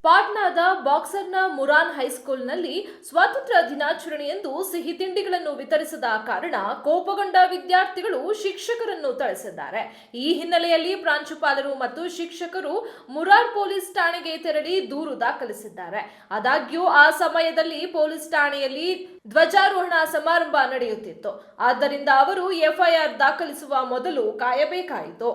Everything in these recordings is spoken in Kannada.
ಪಾಟ್ನಾದ ಬಾಕ್ಸರ್ನ ಮುರಾನ್ ಹೈಸ್ಕೂಲ್ನಲ್ಲಿ ಸ್ವಾತಂತ್ರ್ಯ ದಿನಾಚರಣೆಯಂದು ಸಿಹಿ ತಿಂಡಿಗಳನ್ನು ವಿತರಿಸದ ಕಾರಣ ಕೋಪಗೊಂಡ ವಿದ್ಯಾರ್ಥಿಗಳು ಶಿಕ್ಷಕರನ್ನು ಥಳಿಸಿದ್ದಾರೆ. ಈ ಹಿನ್ನೆಲೆಯಲ್ಲಿ ಪ್ರಾಂಶುಪಾಲರು ಮತ್ತು ಶಿಕ್ಷಕರು ಮುರಾರ್ ಪೊಲೀಸ್ ಠಾಣೆಗೆ ತೆರಳಿ ದೂರು ದಾಖಲಿಸಿದ್ದಾರೆ. ಆದಾಗ್ಯೂ ಆ ಸಮಯದಲ್ಲಿ ಪೊಲೀಸ್ ಠಾಣೆಯಲ್ಲಿ ಧ್ವಜಾರೋಹಣ ಸಮಾರಂಭ ನಡೆಯುತ್ತಿತ್ತು. ಆದ್ದರಿಂದ ಅವರು ಎಫ್ಐಆರ್ ದಾಖಲಿಸುವ ಮೊದಲು ಕಾಯಬೇಕಾಯಿತು.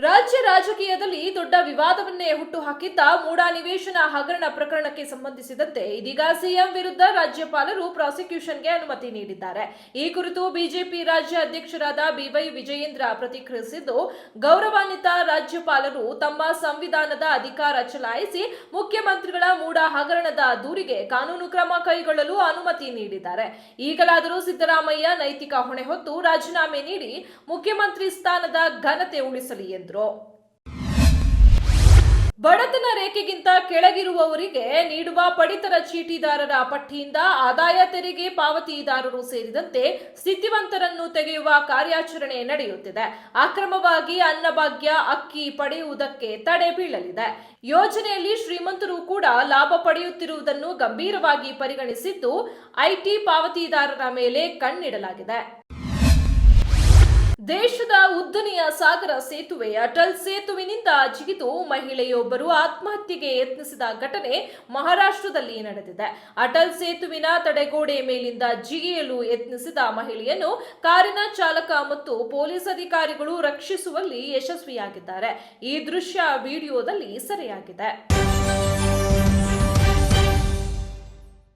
ರಾಜ್ಯ ರಾಜಕೀಯದಲ್ಲಿ ದೊಡ್ಡ ವಿವಾದವನ್ನೇ ಹುಟ್ಟುಹಾಕಿದ್ದ ಮೂಡಾ ನಿವೇಶನ ಹಗರಣ ಪ್ರಕರಣಕ್ಕೆ ಸಂಬಂಧಿಸಿದಂತೆ ಇದೀಗ ಸಿಎಂ ವಿರುದ್ಧ ರಾಜ್ಯಪಾಲರು ಪ್ರಾಸಿಕ್ಯೂಷನ್ಗೆ ಅನುಮತಿ ನೀಡಿದ್ದಾರೆ. ಈ ಕುರಿತು ಬಿಜೆಪಿ ರಾಜ್ಯ ಅಧ್ಯಕ್ಷರಾದ ಬಿವೈ ವಿಜಯೇಂದ್ರ ಪ್ರತಿಕ್ರಿಯಿಸಿದ್ದು, ಗೌರವಾನ್ವಿತ ರಾಜ್ಯಪಾಲರು ತಮ್ಮ ಸಂವಿಧಾನದ ಅಧಿಕಾರ ಚಲಾಯಿಸಿ ಮುಖ್ಯಮಂತ್ರಿಗಳ ಮೂಡಾ ಹಗರಣದ ದೂರಿಗೆ ಕಾನೂನು ಕ್ರಮ ಕೈಗೊಳ್ಳಲು ಅನುಮತಿ ನೀಡಿದ್ದಾರೆ. ಈಗಲಾದರೂ ಸಿದ್ದರಾಮಯ್ಯ ನೈತಿಕ ಹೊಣೆ ಹೊತ್ತು ರಾಜೀನಾಮೆ ನೀಡಿ ಮುಖ್ಯಮಂತ್ರಿ ಸ್ಥಾನದ ಘನತೆ ಉಳಿಸಲಿ ಎಂದರು. ಬಡತನ ರೇಖೆಗಿಂತ ಕೆಳಗಿರುವವರಿಗೆ ನೀಡುವ ಪಡಿತರ ಚೀಟಿದಾರರ ಪಟ್ಟಿಯಿಂದ ಆದಾಯ ತೆರಿಗೆ ಪಾವತಿದಾರರು ಸೇರಿದಂತೆ ಸ್ಥಿತಿವಂತರನ್ನು ತೆಗೆಯುವ ಕಾರ್ಯಾಚರಣೆ ನಡೆಯುತ್ತಿದೆ. ಅಕ್ರಮವಾಗಿ ಅನ್ನಭಾಗ್ಯ ಅಕ್ಕಿ ಪಡೆಯುವುದಕ್ಕೆ ತಡೆ ಬೀಳಲಿದೆ. ಯೋಜನೆಯಲ್ಲಿ ಶ್ರೀಮಂತರು ಕೂಡ ಲಾಭ ಪಡೆಯುತ್ತಿರುವುದನ್ನು ಗಂಭೀರವಾಗಿ ಪರಿಗಣಿಸಿದ್ದು ಐಟಿ ಪಾವತಿದಾರರ ಮೇಲೆ ಕಣ್ಣಿಡಲಾಗಿದೆ. ದೇಶದ ಉದ್ದನೆಯ ಸಾಗರ ಸೇತುವೆ ಅಟಲ್ ಸೇತುವಿನಿಂದ ಜಿಗಿದು ಮಹಿಳೆಯೊಬ್ಬರು ಆತ್ಮಹತ್ಯೆಗೆ ಯತ್ನಿಸಿದ ಘಟನೆ ಮಹಾರಾಷ್ಟ್ರದಲ್ಲಿ ನಡೆದಿದೆ. ಅಟಲ್ ಸೇತುವಿನ ತಡೆಗೋಡೆ ಮೇಲಿಂದ ಜಿಗಿಯಲು ಯತ್ನಿಸಿದ ಮಹಿಳೆಯನ್ನು ಕಾರಿನ ಚಾಲಕ ಮತ್ತು ಪೊಲೀಸ್ ಅಧಿಕಾರಿಗಳು ರಕ್ಷಿಸುವಲ್ಲಿ ಯಶಸ್ವಿಯಾಗಿದ್ದಾರೆ. ಈ ದೃಶ್ಯ ವಿಡಿಯೋದಲ್ಲಿ ಸೆರೆಯಾಗಿದೆ.